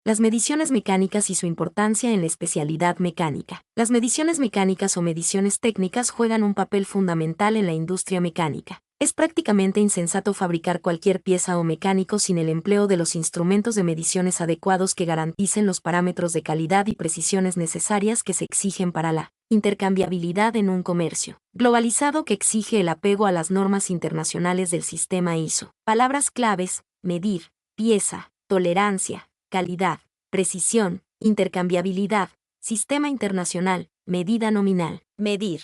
Las mediciones mecánicas y su importancia en la especialidad mecánica. Las mediciones mecánicas o mediciones técnicas juegan un papel fundamental en la industria mecánica. Es prácticamente insensato fabricar cualquier pieza o mecánico sin el empleo de los instrumentos de mediciones adecuados que garanticen los parámetros de calidad y precisiones necesarias que se exigen para la intercambiabilidad en un comercio globalizado que exige el apego a las normas internacionales del sistema ISO. Palabras claves: medir, pieza, tolerancia, calidad, precisión, intercambiabilidad, sistema internacional, medida nominal, medir.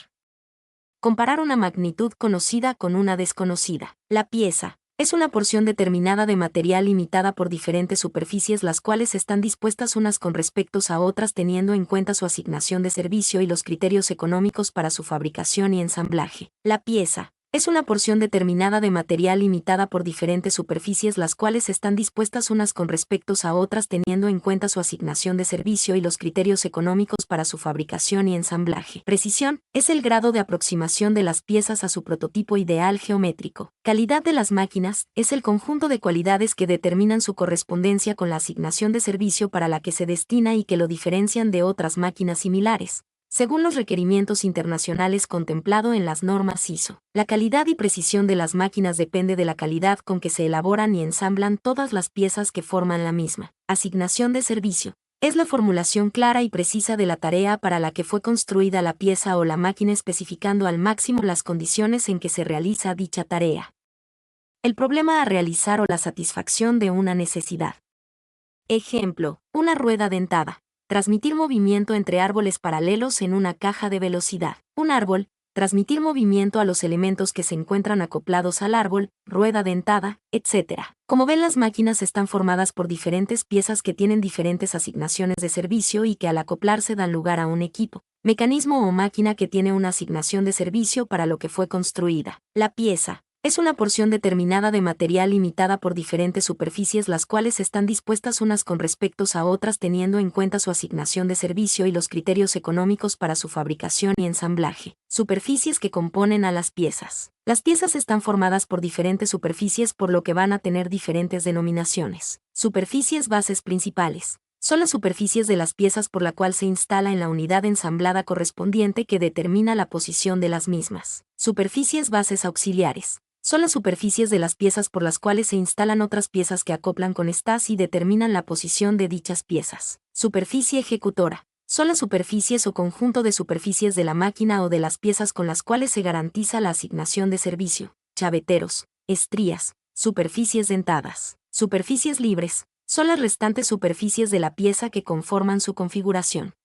Comparar una magnitud conocida con una desconocida. La pieza es una porción determinada de material limitada por diferentes superficies las cuales están dispuestas unas con respecto a otras teniendo en cuenta su asignación de servicio y los criterios económicos para su fabricación y ensamblaje. La pieza es una porción determinada de material limitada por diferentes superficies las cuales están dispuestas unas con respecto a otras teniendo en cuenta su asignación de servicio y los criterios económicos para su fabricación y ensamblaje. Precisión es el grado de aproximación de las piezas a su prototipo ideal geométrico. Calidad de las máquinas es el conjunto de cualidades que determinan su correspondencia con la asignación de servicio para la que se destina y que lo diferencian de otras máquinas similares, según los requerimientos internacionales contemplado en las normas ISO. La calidad y precisión de las máquinas depende de la calidad con que se elaboran y ensamblan todas las piezas que forman la misma. Asignación de servicio es la formulación clara y precisa de la tarea para la que fue construida la pieza o la máquina especificando al máximo las condiciones en que se realiza dicha tarea. El problema a realizar o la satisfacción de una necesidad. Ejemplo: una rueda dentada. Transmitir movimiento entre árboles paralelos en una caja de velocidad. Un árbol, transmitir movimiento a los elementos que se encuentran acoplados al árbol, rueda dentada, etc. Como ven, las máquinas están formadas por diferentes piezas que tienen diferentes asignaciones de servicio y que al acoplarse dan lugar a un equipo, mecanismo o máquina que tiene una asignación de servicio para lo que fue construida. La pieza es una porción determinada de material limitada por diferentes superficies las cuales están dispuestas unas con respecto a otras teniendo en cuenta su asignación de servicio y los criterios económicos para su fabricación y ensamblaje. Superficies que componen a las piezas. Las piezas están formadas por diferentes superficies por lo que van a tener diferentes denominaciones. Superficies bases principales son las superficies de las piezas por la cual se instala en la unidad ensamblada correspondiente que determina la posición de las mismas. Superficies bases auxiliares son las superficies de las piezas por las cuales se instalan otras piezas que acoplan con estas y determinan la posición de dichas piezas. Superficie ejecutora son las superficies o conjunto de superficies de la máquina o de las piezas con las cuales se garantiza la asignación de servicio. Chaveteros, estrías, superficies dentadas. Superficies libres son las restantes superficies de la pieza que conforman su configuración.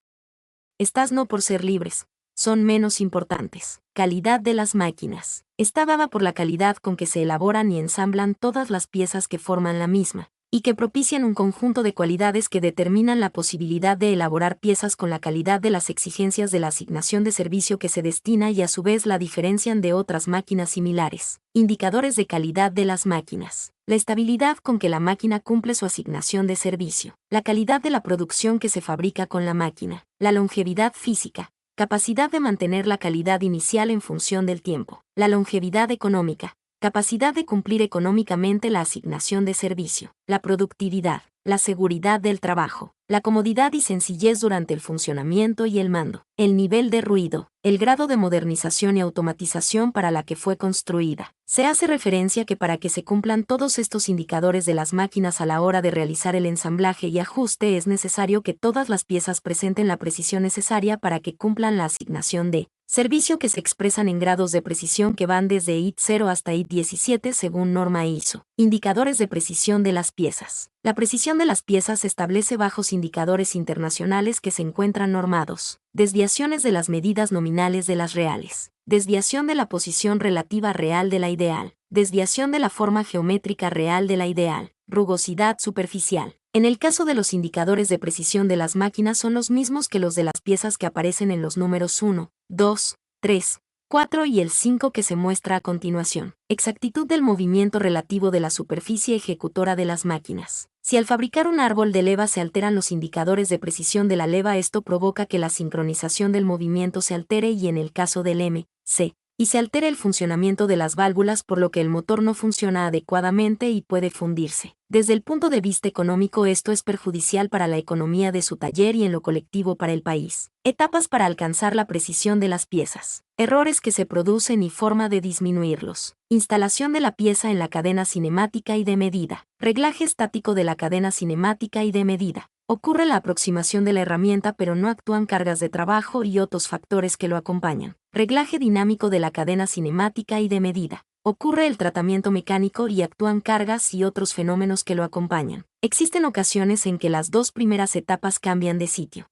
Estas no por ser libres son menos importantes. Calidad de las máquinas está dada por la calidad con que se elaboran y ensamblan todas las piezas que forman la misma, y que propician un conjunto de cualidades que determinan la posibilidad de elaborar piezas con la calidad de las exigencias de la asignación de servicio que se destina y a su vez la diferencian de otras máquinas similares. Indicadores de calidad de las máquinas. La estabilidad con que la máquina cumple su asignación de servicio. La calidad de la producción que se fabrica con la máquina. La longevidad física. Capacidad de mantener la calidad inicial en función del tiempo. La longevidad económica. Capacidad de cumplir económicamente la asignación de servicio. La productividad. La seguridad del trabajo. La comodidad y sencillez durante el funcionamiento y el mando. El nivel de ruido. El grado de modernización y automatización para la que fue construida. Se hace referencia que para que se cumplan todos estos indicadores de las máquinas a la hora de realizar el ensamblaje y ajuste es necesario que todas las piezas presenten la precisión necesaria para que cumplan la asignación de servicio que se expresan en grados de precisión que van desde IT 0 hasta IT 17 según norma ISO. Indicadores de precisión de las piezas. La precisión de las piezas se establece bajo indicadores internacionales que se encuentran normados. Desviaciones de las medidas nominales de las reales. Desviación de la posición relativa real de la ideal. Desviación de la forma geométrica real de la ideal. Rugosidad superficial. En el caso de los indicadores de precisión de las máquinas son los mismos que los de las piezas que aparecen en los números 1, 2, 3, 4 y el 5 que se muestra a continuación. Exactitud del movimiento relativo de la superficie ejecutora de las máquinas. Si al fabricar un árbol de leva se alteran los indicadores de precisión de la leva, esto provoca que la sincronización del movimiento se altere y en el caso del M, C y se altera el funcionamiento de las válvulas por lo que el motor no funciona adecuadamente y puede fundirse. Desde el punto de vista económico esto es perjudicial para la economía de su taller y en lo colectivo para el país. Etapas para alcanzar la precisión de las piezas. Errores que se producen y forma de disminuirlos. Instalación de la pieza en la cadena cinemática y de medida. Reglaje estático de la cadena cinemática y de medida. Ocurre la aproximación de la herramienta pero no actúan cargas de trabajo y otros factores que lo acompañan. Reglaje dinámico de la cadena cinemática y de medida. Ocurre el tratamiento mecánico y actúan cargas y otros fenómenos que lo acompañan. Existen ocasiones en que las dos primeras etapas cambian de sitio.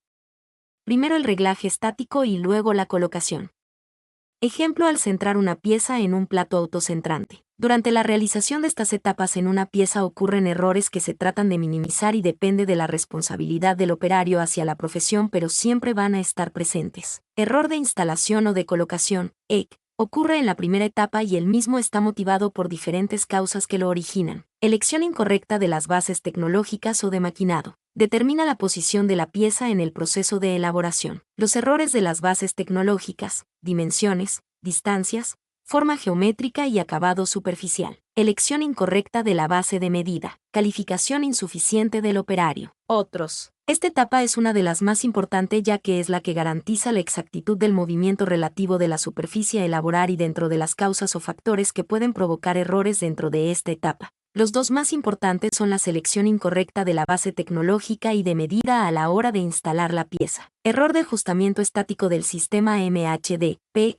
Primero el reglaje estático y luego la colocación. Ejemplo al centrar una pieza en un plato autocentrante. Durante la realización de estas etapas en una pieza ocurren errores que se tratan de minimizar y depende de la responsabilidad del operario hacia la profesión pero siempre van a estar presentes. Error de instalación o de colocación, EC. Ocurre en la primera etapa y el mismo está motivado por diferentes causas que lo originan. Elección incorrecta de las bases tecnológicas o de maquinado. Determina la posición de la pieza en el proceso de elaboración. Los errores de las bases tecnológicas, dimensiones, distancias, forma geométrica y acabado superficial. Elección incorrecta de la base de medida. Calificación insuficiente del operario. Otros. Esta etapa es una de las más importantes ya que es la que garantiza la exactitud del movimiento relativo de la superficie a elaborar y dentro de las causas o factores que pueden provocar errores dentro de esta etapa. Los dos más importantes son la selección incorrecta de la base tecnológica y de medida a la hora de instalar la pieza. Error de ajustamiento estático del sistema MHD-P.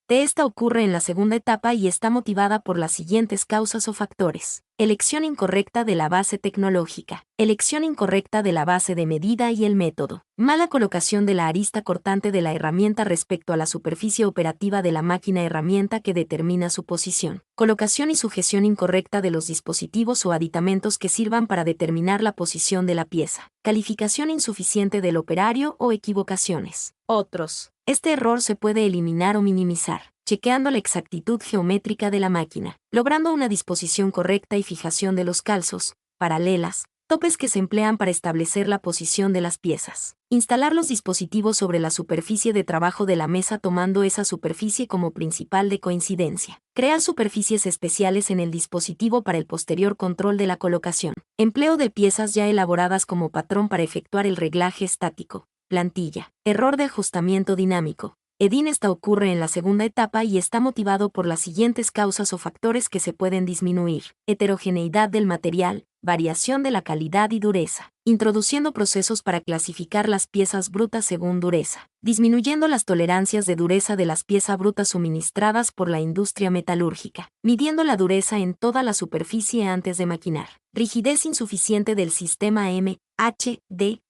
Esta ocurre en la segunda etapa y está motivada por las siguientes causas o factores. Elección incorrecta de la base tecnológica. Elección incorrecta de la base de medida y el método. Mala colocación de la arista cortante de la herramienta respecto a la superficie operativa de la máquina herramienta que determina su posición. Colocación y sujeción incorrecta de los dispositivos o aditamentos que sirvan para determinar la posición de la pieza. Calificación insuficiente del operario o equivocaciones. Otros. Este error se puede eliminar o minimizar, chequeando la exactitud geométrica de la máquina, logrando una disposición correcta y fijación de los calzos, paralelas, topes que se emplean para establecer la posición de las piezas. Instalar los dispositivos sobre la superficie de trabajo de la mesa tomando esa superficie como principal de coincidencia. Crear superficies especiales en el dispositivo para el posterior control de la colocación. Empleo de piezas ya elaboradas como patrón para efectuar el reglaje estático. Plantilla. Error de ajustamiento dinámico. Esta ocurre en la segunda etapa y está motivado por las siguientes causas o factores que se pueden disminuir. Heterogeneidad del material, variación de la calidad y dureza. Introduciendo procesos para clasificar las piezas brutas según dureza. Disminuyendo las tolerancias de dureza de las piezas brutas suministradas por la industria metalúrgica. Midiendo la dureza en toda la superficie antes de maquinar. Rigidez insuficiente del sistema MHD.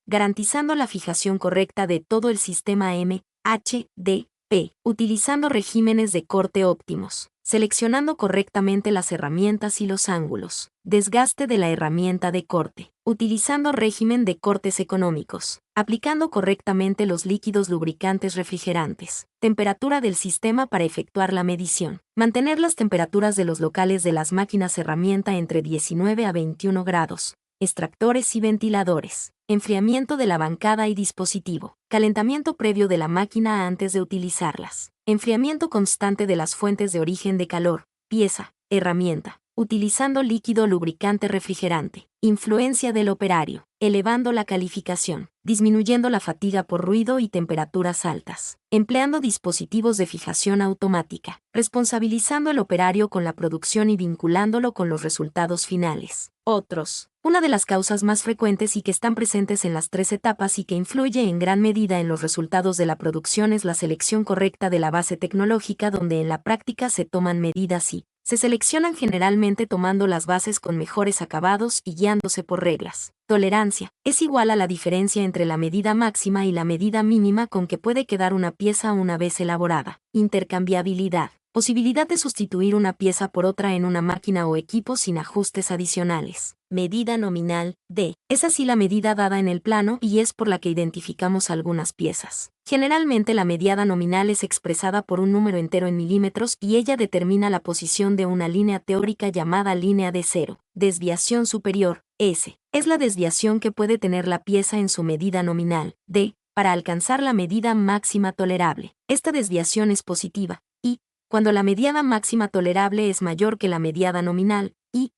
Garantizando la fijación correcta de todo el sistema MHD-P, utilizando regímenes de corte óptimos, seleccionando correctamente las herramientas y los ángulos, desgaste de la herramienta de corte, utilizando régimen de cortes económicos, aplicando correctamente los líquidos lubricantes refrigerantes, temperatura del sistema para efectuar la medición, mantener las temperaturas de los locales de las máquinas herramienta entre 19 a 21 grados, extractores y ventiladores, enfriamiento de la bancada y dispositivo, calentamiento previo de la máquina antes de utilizarlas, enfriamiento constante de las fuentes de origen de calor, pieza, herramienta, utilizando líquido lubricante refrigerante, influencia del operario, elevando la calificación, disminuyendo la fatiga por ruido y temperaturas altas, empleando dispositivos de fijación automática, responsabilizando al operario con la producción y vinculándolo con los resultados finales. Otros. Una de las causas más frecuentes y que están presentes en las tres etapas y que influye en gran medida en los resultados de la producción es la selección correcta de la base tecnológica donde en la práctica se toman medidas y se seleccionan generalmente tomando las bases con mejores acabados y guiándose por reglas. Tolerancia. Es igual a la diferencia entre la medida máxima y la medida mínima con que puede quedar una pieza una vez elaborada. Intercambiabilidad. Posibilidad de sustituir una pieza por otra en una máquina o equipo sin ajustes adicionales. Medida nominal, D. Es así la medida dada en el plano y es por la que identificamos algunas piezas. Generalmente la mediada nominal es expresada por un número entero en milímetros y ella determina la posición de una línea teórica llamada línea de cero. Desviación superior, S. Es la desviación que puede tener la pieza en su medida nominal, D, para alcanzar la medida máxima tolerable. Esta desviación es positiva, y cuando la mediada máxima tolerable es mayor que la mediada nominal, y,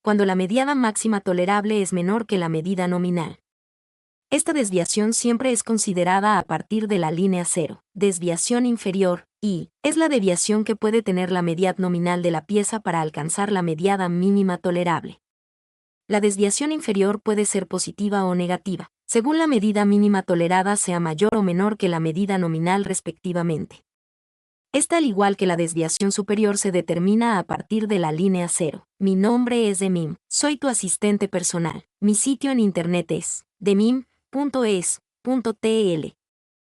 cuando la mediada máxima tolerable es menor que la medida nominal. Esta desviación siempre es considerada a partir de la línea cero. Desviación inferior, y, es la deviación que puede tener la mediad nominal de la pieza para alcanzar la mediada mínima tolerable. La desviación inferior puede ser positiva o negativa, según la medida mínima tolerada sea mayor o menor que la medida nominal respectivamente. Esta, al igual que la desviación superior, se determina a partir de la línea cero. Mi nombre es Demim, soy tu asistente personal. Mi sitio en internet es demim.es.tl.